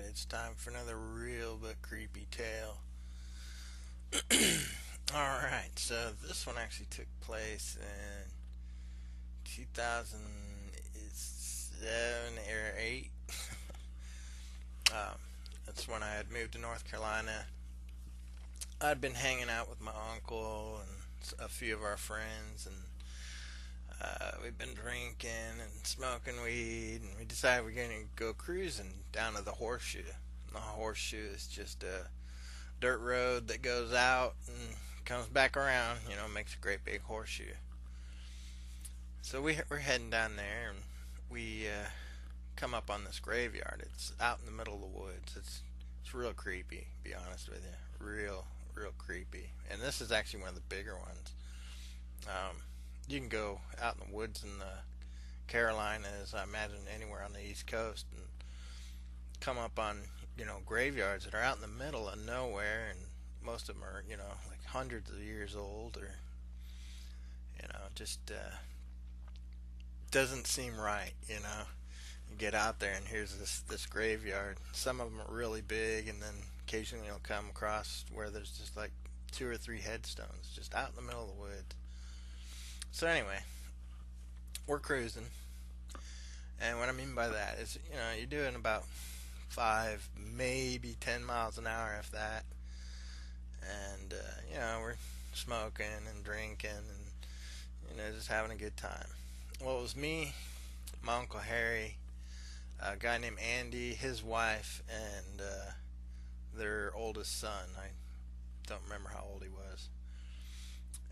it's time for another real but creepy tale. Alright, so this one actually took place in 2007 or 8. That's when I had moved to North Carolina. I'd been hanging out with my uncle and a few of our friends, and we'd been drinking and smoking weed, and we decided we're going to go cruising down to the Horseshoe. And the Horseshoe is just a dirt road that goes out and comes back around, makes a great big horseshoe. So we're heading down there, and we come up on this graveyard. It's out in the middle of the woods. It's real creepy, to be honest with you. Real creepy. And this is actually one of the bigger ones. You can go out in the woods in the Carolinas, I imagine anywhere on the East Coast, and come up on graveyards that are out in the middle of nowhere, and most of them are like hundreds of years old, or just doesn't seem right. You get out there and here's this graveyard. Some of them are really big, and then occasionally you'll come across where there's just like 2 or 3 headstones just out in the middle of the woods. So anyway, we're cruising, and what I mean by that is you're doing about 5, maybe 10 miles an hour, if that. And we're smoking and drinking and just having a good time. Well, it was me, my Uncle Harry, a guy named Andy, his wife, and their oldest son. I don't remember how old he was.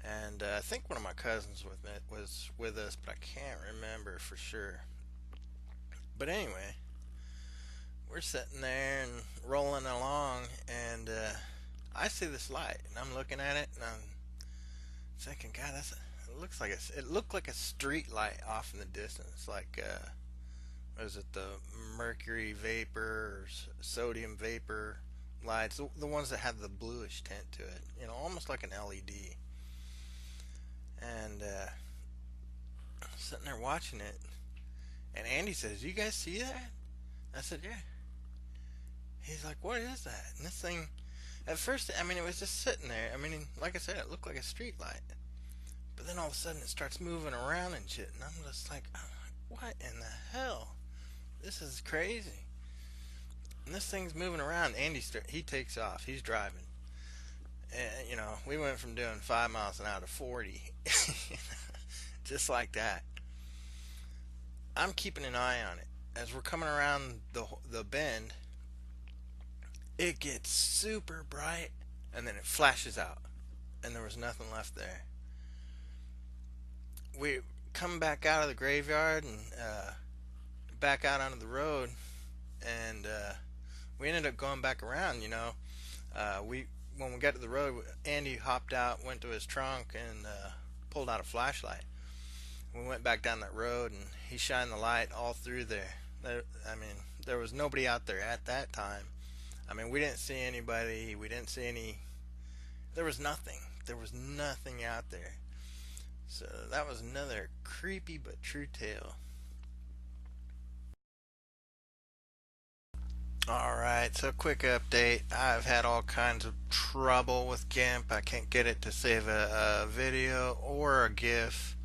And I think one of my cousins was with us, but I can't remember for sure. But anyway, we're sitting there and rolling along, and I see this light, and I'm looking at it, and I'm thinking, God, it looked like a street light off in the distance, like what is it, the mercury vapor or sodium vapor lights, the ones that have the bluish tint to it, almost like an LED. And I'm sitting there watching it, and Andy says, "You guys see that?" I said, "Yeah." He's like, "What is that?" And this thing, at first, it was just sitting there. Like I said, it looked like a street light. But then all of a sudden it starts moving around and shit, and I'm just like, what in the hell? This is crazy. And this thing's moving around. He takes off. He's driving. And, we went from doing 5 miles an hour to 40. Just like that. I'm keeping an eye on it. As we're coming around the bend, it gets super bright, and then it flashes out, and there was nothing left there. We come back out of the graveyard and back out onto the road, and we ended up going back around. When we got to the road, Andy hopped out, went to his trunk, and pulled out a flashlight. We went back down that road, and he shined the light all through there. There was nobody out there at that time. We didn't see anybody. We didn't see any. There was nothing. There was nothing out there. So that was another creepy but true tale. Alright, so quick update. I've had all kinds of trouble with GIMP. I can't get it to save a video or a GIF.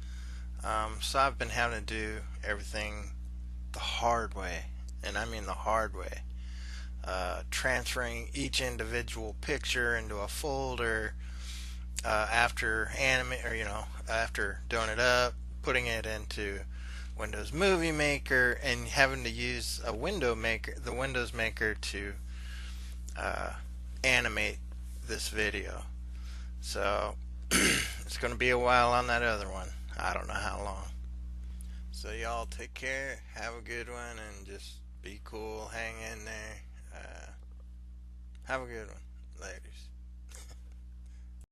So I've been having to do everything the hard way. And I mean the hard way. Transferring each individual picture into a folder after doing it up, putting it into Windows Movie Maker, and having to use the Windows Maker to animate this video. So it's going to be a while on that other one. I don't know how long. So y'all take care, have a good one, and just be cool, hang in there. Have a good one. Laters.